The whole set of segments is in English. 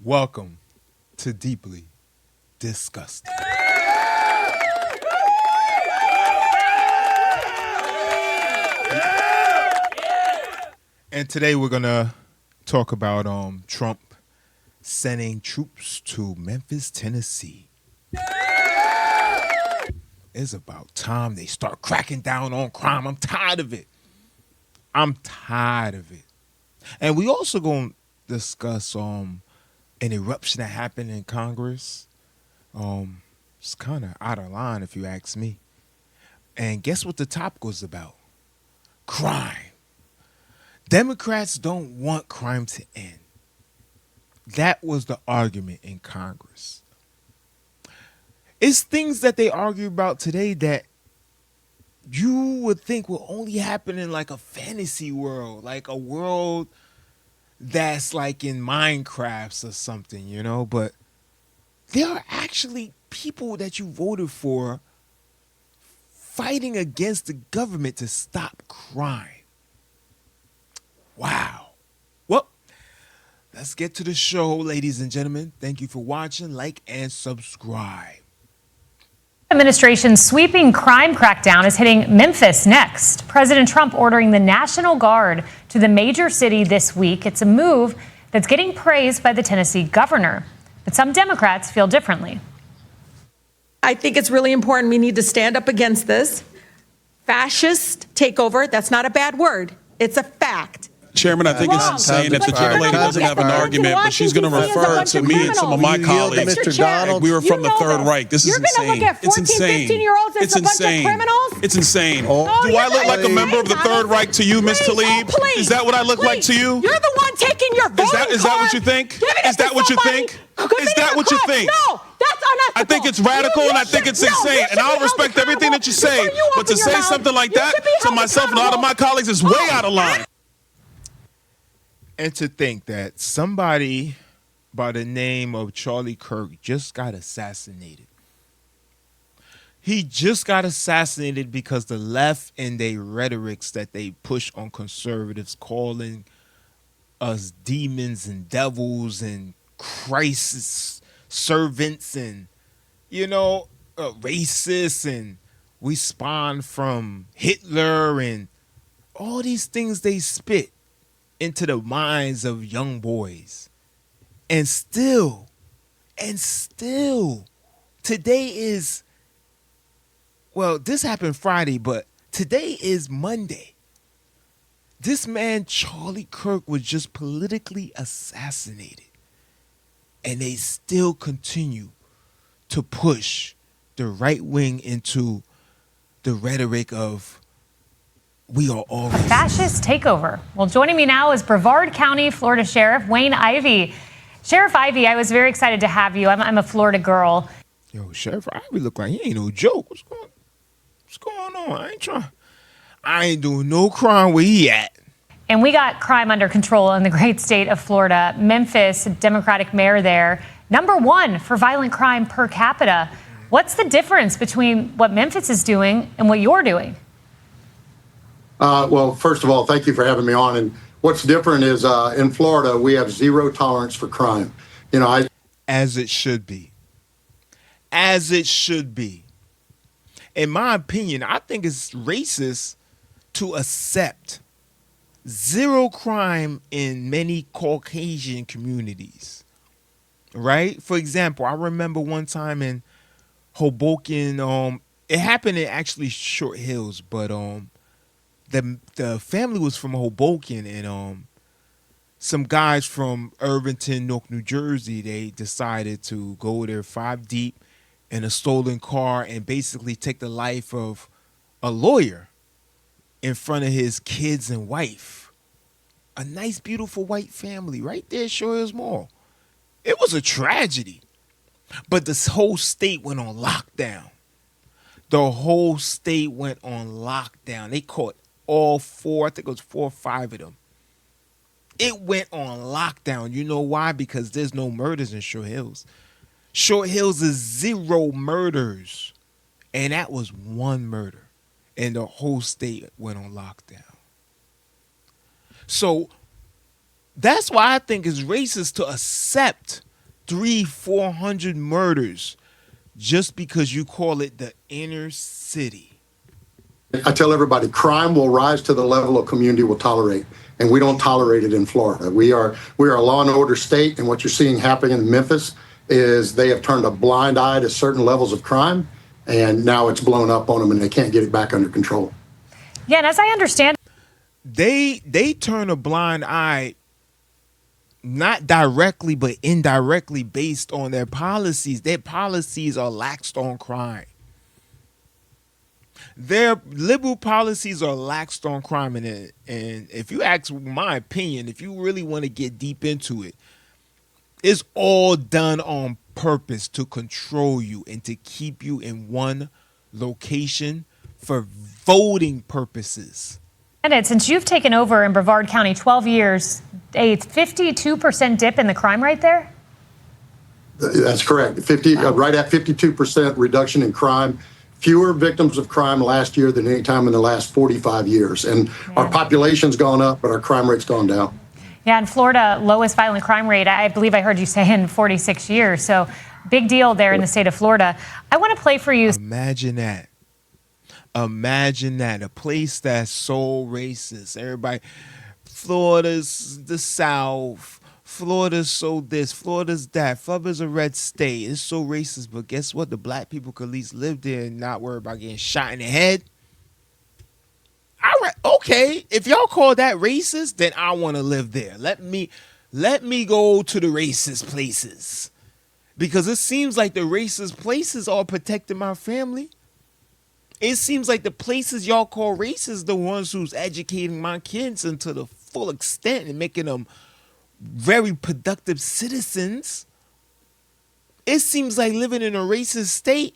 Welcome to Deeply Disgusting. And today we're going to talk about Trump sending troops to Memphis, Tennessee. It's about time they start cracking down on crime. I'm tired of it. And we also going to discuss an eruption that happened in Congress. It's kind of out of line if you ask me. And guess what the topic was about? Crime. Democrats don't want crime to end. That was the argument in Congress. It's things that they argue about today that you would think will only happen in like a fantasy world, like a world that's like in Minecraft or something, you know? But there are actually people that you voted for fighting against the government to stop crime. Wow. Well, let's get to the show, ladies and gentlemen. Thank you for watching. Like and subscribe. Administration's sweeping crime crackdown is hitting Memphis next. President Trump ordering the National Guard to the major city this week. It's a move that's getting praised by the Tennessee governor. But some Democrats feel differently. I think it's really important. We need to stand up against this fascist takeover. That's not a bad word. It's a fact. Chairman, I think it's insane that the young lady doesn't have an argument, but she's going to refer to me and some of my colleagues. Mr. Donald, we were from the Third Reich. This is insane. You're going to look at 14, 15-year-olds as a bunch of criminals? It's insane. Oh, Do I look like a member of the Third Reich to you, Ms. Tlaib? Is that what I look like to you? You're the one taking your voting card. Is that what you think? Is that what you think? Is that what you think? No, that's unethical. I think it's radical and I think it's insane. And I'll respect everything that you say. But to say something like that to myself and all of my colleagues is way out of line. And to think that somebody by the name of Charlie Kirk just got assassinated. He just got assassinated because the left and their rhetorics that they push on conservatives, calling us demons and devils and Christ's servants and, racists, and we spawned from Hitler and all these things they spit into the minds of young boys. And still, today is, this happened Friday, but today is Monday. This man, Charlie Kirk, was just politically assassinated. And they still continue to push the right wing into the rhetoric of we are all racist. Fascist takeover. Well, joining me now is Brevard County, Florida Sheriff Wayne Ivey. Sheriff Ivey, I was very excited to have you. I'm a Florida girl. Yo, Sheriff Ivey look like he ain't no joke. What's going on? I ain't doing no crime where he at. And we got crime under control in the great state of Florida. Memphis, Democratic mayor there, #1 for violent crime per capita. What's the difference between what Memphis is doing and what you're doing? Well, first of all, thank you for having me on. And what's different is in Florida, we have zero tolerance for crime. As it should be. As it should be. In my opinion, I think it's racist to accept zero crime in many Caucasian communities. Right? For example, I remember one time in Hoboken, it happened in actually Short Hills, but the family was from Hoboken, and some guys from Irvington, Newark, New Jersey, they decided to go there 5 deep in a stolen car and basically take the life of a lawyer in front of his kids and wife. A nice, beautiful white family right there at Short Hills Mall. It was a tragedy. But this whole state went on lockdown. The whole state went on lockdown. They caught all 4, I think it was 4 or 5 of them. It went on lockdown. You know why? Because there's no murders in Short Hills. Short Hills is 0 murders. And that was 1 murder. And the whole state went on lockdown. So that's why I think it's racist to accept 400 murders just because you call it the inner city. I tell everybody, crime will rise to the level a community will tolerate, and we don't tolerate it in Florida. We are a law and order state, and what you're seeing happening in Memphis is they have turned a blind eye to certain levels of crime, and now it's blown up on them, and they can't get it back under control. Yeah, and as I understand, They turn a blind eye, not directly but indirectly, based on their policies. Their policies are laxed on crime. Their liberal policies are laxed on crime, and if you ask my opinion, if you really want to get deep into it, it's all done on purpose to control you and to keep you in one location for voting purposes. since you've taken over in Brevard County 12 years, a 52% dip in the crime rate there? That's correct. Right at 52% reduction in crime. Fewer victims of crime last year than any time in the last 45 years. And our population's gone up, but our crime rate's gone down. Yeah, in Florida, lowest violent crime rate, I believe I heard you say, in 46 years. So big deal there in the state of Florida. I want to play for you. Imagine that. Imagine that. A place that's so racist. Everybody, Florida's the South. Florida's so this, Florida's that. Florida's a red state. It's so racist, but guess what? The black people could at least live there and not worry about getting shot in the head. Okay, if y'all call that racist, then I want to live there. Let me go to the racist places, because it seems like the racist places are protecting my family. It seems like the places y'all call racist, the ones who's educating my kids into the full extent and making them very productive citizens. It seems like living in a racist state,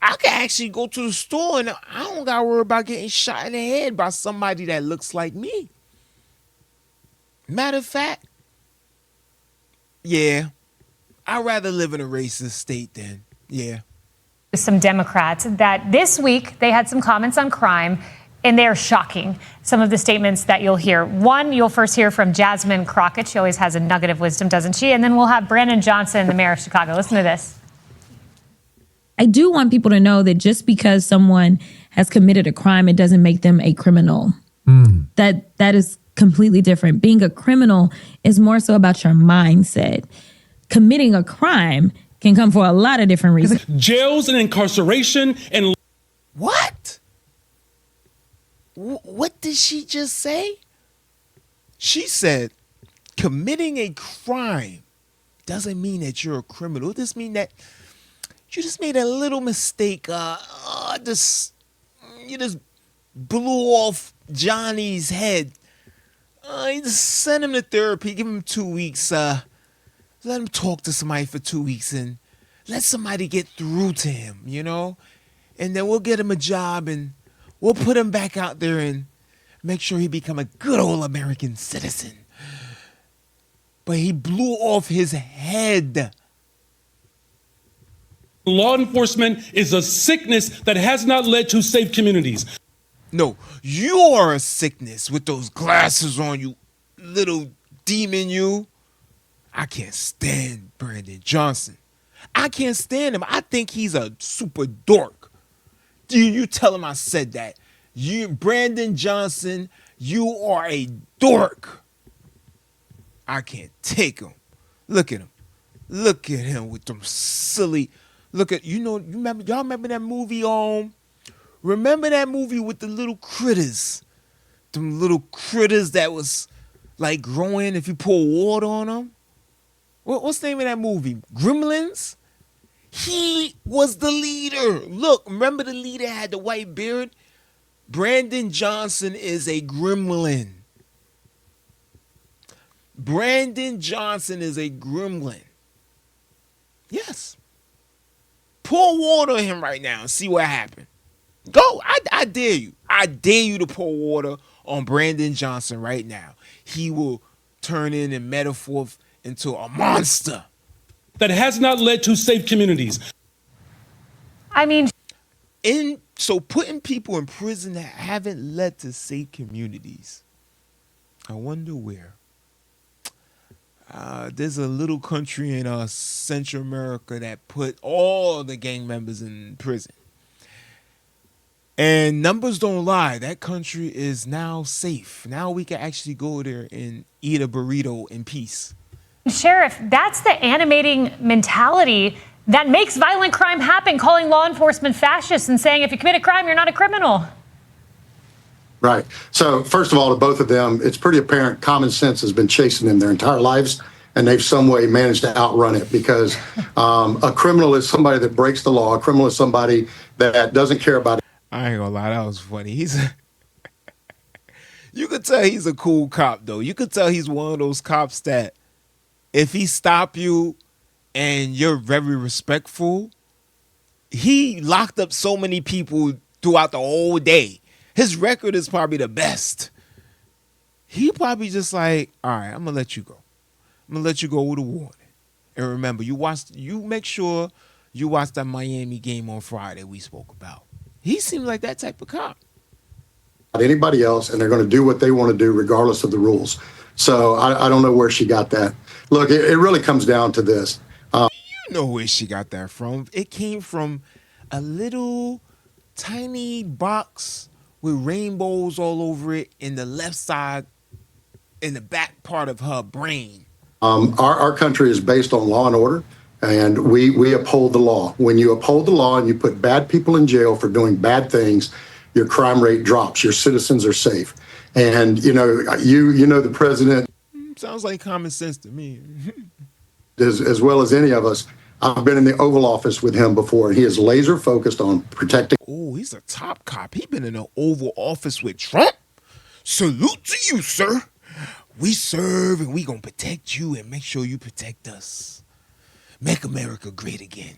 I can actually go to the store and I don't gotta worry about getting shot in the head by somebody that looks like me. Matter of fact, yeah, I'd rather live in a racist state than, yeah. Some Democrats that this week they had some comments on crime, and they are shocking. Some of the statements that you'll hear. One, you'll first hear from Jasmine Crockett. She always has a nugget of wisdom, doesn't she? And then we'll have Brandon Johnson, the mayor of Chicago. Listen to this. I do want people to know that just because someone has committed a crime, it doesn't make them a criminal. That is completely different. Being a criminal is more so about your mindset. Committing a crime can come for a lot of different reasons. Jails and incarceration and... What? What did she just say? She said committing a crime doesn't mean that you're a criminal. It just means that you just made a little mistake. You just blew off Johnny's head. You just send him to therapy. Give him 2 weeks. Let him talk to somebody for 2 weeks and let somebody get through to him, you know? And then we'll get him a job and we'll put him back out there and make sure he become a good old American citizen. But he blew off his head. Law enforcement is a sickness that has not led to safe communities. No, you are a sickness with those glasses on, you little demon, you. I can't stand Brandon Johnson. I can't stand him. I think he's a super dork. You tell him I said that. You, Brandon Johnson, you are a dork. I can't take him. Look at him. Look at him with them silly. Y'all remember that movie? Remember that movie with the little critters? Them little critters that was like growing if you pour water on them. What's the name of that movie? Gremlins? He was the leader. Look, remember the leader had the white beard? Brandon Johnson is a gremlin. Brandon Johnson is a gremlin. Yes. Pour water on him right now and see what happened. Go. I dare you. I dare you to pour water on Brandon Johnson right now. He will turn in metaphor into a monster. That has not led to safe communities. I mean, so putting people in prison that haven't led to safe communities. I wonder where. There's a little country in Central America that put all the gang members in prison. And numbers don't lie. That country is now safe. Now we can actually go there and eat a burrito in peace. Sheriff, that's the animating mentality that makes violent crime happen, calling law enforcement fascists and saying if you commit a crime, you're not a criminal. Right. So first of all, to both of them, it's pretty apparent common sense has been chasing them their entire lives, and they've some way managed to outrun it because a criminal is somebody that breaks the law. A criminal is somebody that doesn't care about it. I ain't gonna lie, that was funny. You could tell he's a cool cop, though. You could tell he's one of those cops that if he stop you and you're very respectful, he locked up so many people throughout the whole day. His record is probably the best. He probably just like, all right, I'm gonna let you go. I'm gonna let you go with a warning. And remember, you make sure you watch that Miami game on Friday we spoke about. He seems like that type of cop. Anybody else, and they're going to do what they want to do regardless of the rules. So I don't know where she got that. Look, it really comes down to this. You know where she got that from. It came from a little tiny box with rainbows all over it in the left side, in the back part of her brain. Our country is based on law and order, and we uphold the law. When you uphold the law and you put bad people in jail for doing bad things, your crime rate drops. Your citizens are safe. And you know the president Sounds like common sense to me. as well as any of us. I've been in the Oval Office with him before, and he is laser focused on protecting. Oh, he's a top cop. He been in the Oval Office with Trump. Salute to you, sir. We serve and we gonna protect you and make sure you protect us. Make America great again.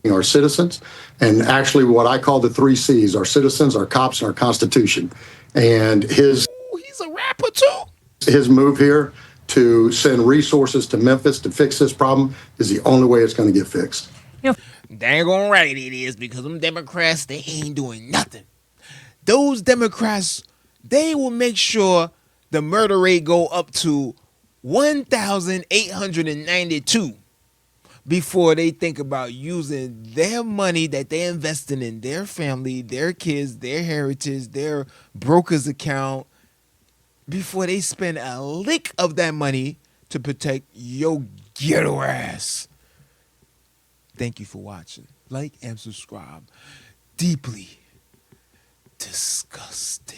Our citizens, and actually what I call the 3 C's: our citizens, our cops, and our Constitution. And Ooh, he's a rapper too. his move here to send resources to Memphis to fix this problem is the only way it's going to get fixed. Dang on right it is, because them Democrats, they ain't doing nothing. Those Democrats, they will make sure the murder rate go up to 1,892 before they think about using their money that they're investing in their family, their kids, their heritage, their broker's account, before they spend a lick of that money to protect your ghetto ass. Thank you for watching. Like and subscribe. Deeply disgusted.